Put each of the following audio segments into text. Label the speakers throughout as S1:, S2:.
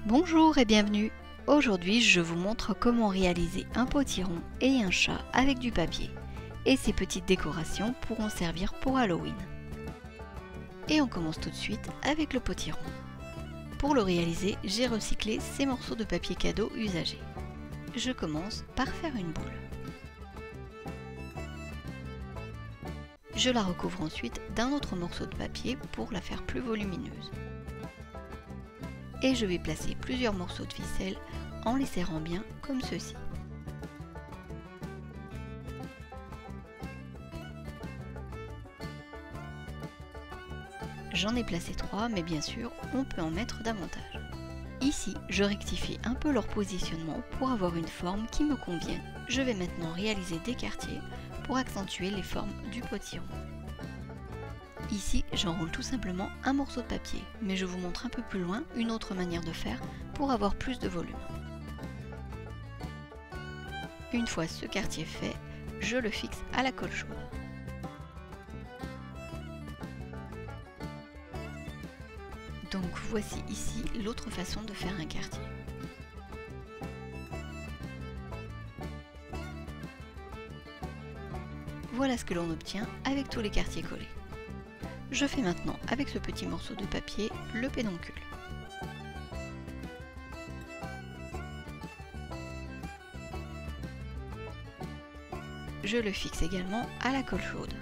S1: Bonjour et bienvenue. Aujourd'hui, je vous montre comment réaliser un potiron et un chat avec du papier. Et ces petites décorations pourront servir pour Halloween. Et on commence tout de suite avec le potiron. Pour le réaliser, j'ai recyclé ces morceaux de papier cadeau usagés. Je commence par faire une boule. Je la recouvre ensuite d'un autre morceau de papier pour la faire plus volumineuse. Et je vais placer plusieurs morceaux de ficelle en les serrant bien comme ceci. J'en ai placé 3, mais bien sûr, on peut en mettre davantage. Ici, je rectifie un peu leur positionnement pour avoir une forme qui me convienne. Je vais maintenant réaliser des quartiers pour accentuer les formes du potiron. Ici, j'enroule tout simplement un morceau de papier, mais je vous montre un peu plus loin une autre manière de faire pour avoir plus de volume. Une fois ce quartier fait, je le fixe à la colle chaude. Donc voici ici l'autre façon de faire un quartier. Voilà ce que l'on obtient avec tous les quartiers collés. Je fais maintenant avec ce petit morceau de papier le pédoncule. Je le fixe également à la colle chaude.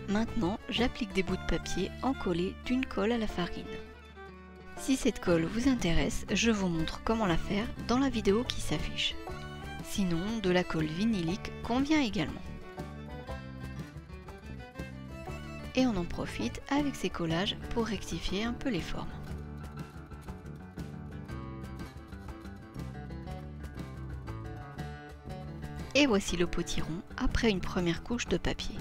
S1: Maintenant, j'applique des bouts de papier encollés d'une colle à la farine. Si cette colle vous intéresse, je vous montre comment la faire dans la vidéo qui s'affiche. Sinon, de la colle vinylique convient également. Et on en profite avec ces collages pour rectifier un peu les formes. Et voici le potiron après une première couche de papier.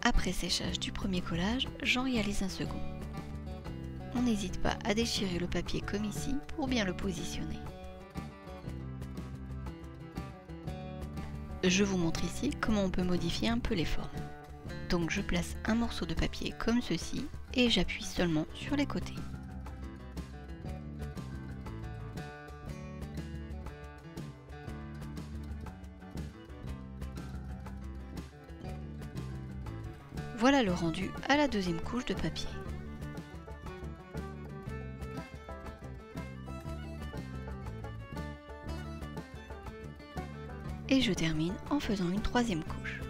S1: Après séchage du premier collage, j'en réalise un second. On n'hésite pas à déchirer le papier comme ici pour bien le positionner. Je vous montre ici comment on peut modifier un peu les formes. Donc je place un morceau de papier comme ceci et j'appuie seulement sur les côtés. Voilà le rendu à la deuxième couche de papier. Et je termine en faisant une troisième couche.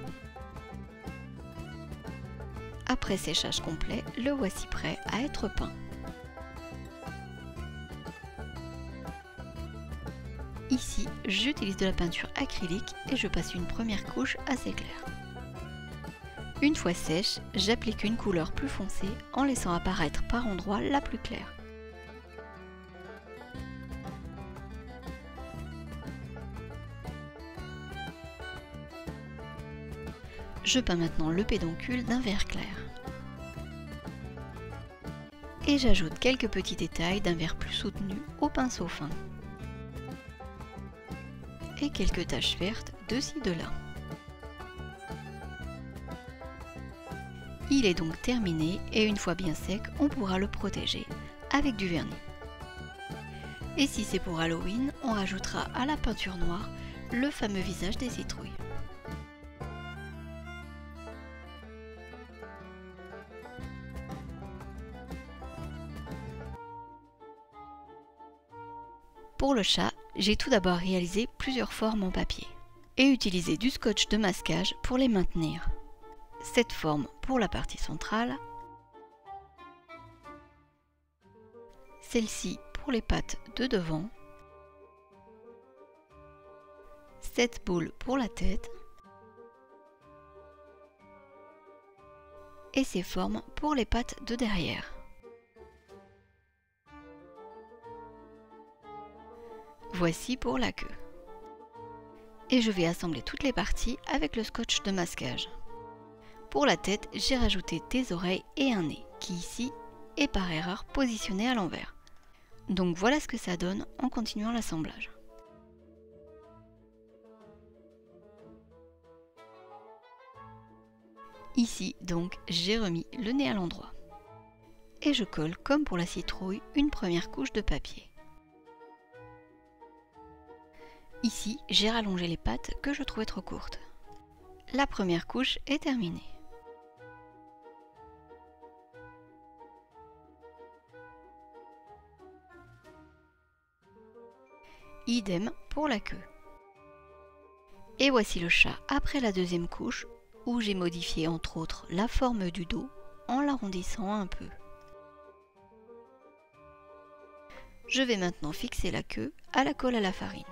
S1: Après séchage complet, le voici prêt à être peint. Ici, j'utilise de la peinture acrylique et je passe une première couche assez claire. Une fois sèche, j'applique une couleur plus foncée en laissant apparaître par endroits la plus claire. Je peins maintenant le pédoncule d'un vert clair. Et j'ajoute quelques petits détails d'un vert plus soutenu au pinceau fin. Et quelques taches vertes de ci de là. Il est donc terminé et une fois bien sec, on pourra le protéger avec du vernis. Et si c'est pour Halloween, on rajoutera à la peinture noire le fameux visage des citrouilles. Pour le chat, j'ai tout d'abord réalisé plusieurs formes en papier et utilisé du scotch de masquage pour les maintenir. Cette forme pour la partie centrale, celle-ci pour les pattes de devant, cette boule pour la tête et ces formes pour les pattes de derrière. Voici pour la queue. Et je vais assembler toutes les parties avec le scotch de masquage. Pour la tête, j'ai rajouté des oreilles et un nez, qui ici est par erreur positionné à l'envers. Donc voilà ce que ça donne en continuant l'assemblage. Ici donc j'ai remis le nez à l'endroit. Et je colle comme pour la citrouille une première couche de papier. Ici j'ai rallongé les pattes que je trouvais trop courtes. La première couche est terminée. Idem pour la queue. Et voici le chat après la deuxième couche où j'ai modifié entre autres la forme du dos en l'arrondissant un peu. Je vais maintenant fixer la queue à la colle à la farine.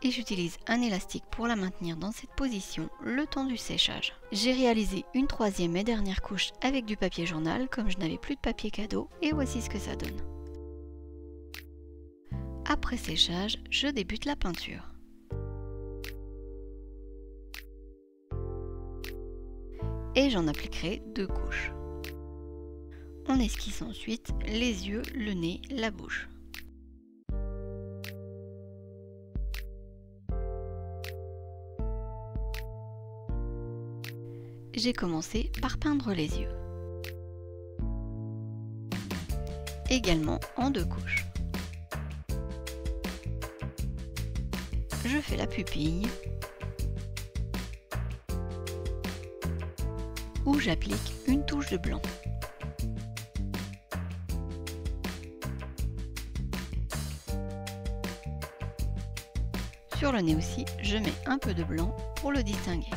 S1: Et j'utilise un élastique pour la maintenir dans cette position le temps du séchage. J'ai réalisé une troisième et dernière couche avec du papier journal comme je n'avais plus de papier cadeau et voici ce que ça donne. Après séchage, je débute la peinture. Et j'en appliquerai 2 couches. On esquisse ensuite les yeux, le nez, la bouche. J'ai commencé par peindre les yeux. Également en 2 couches. Je fais la pupille, où j'applique une touche de blanc. Sur le nez aussi, je mets un peu de blanc pour le distinguer.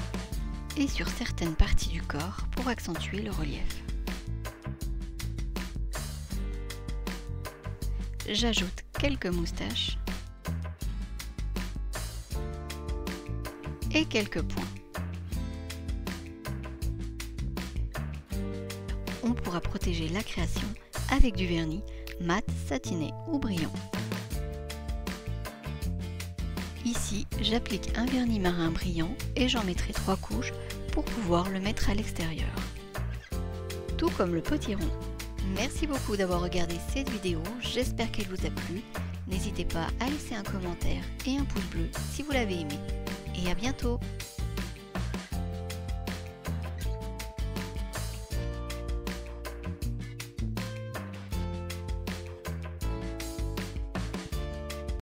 S1: Et sur certaines parties du corps pour accentuer le relief. J'ajoute quelques moustaches et quelques points. On pourra protéger la création avec du vernis mat, satiné ou brillant. Ici, j'applique un vernis marin brillant et j'en mettrai 3 couches pour pouvoir le mettre à l'extérieur. Tout comme le potiron. Merci beaucoup d'avoir regardé cette vidéo, j'espère qu'elle vous a plu. N'hésitez pas à laisser un commentaire et un pouce bleu si vous l'avez aimé. Et à bientôt!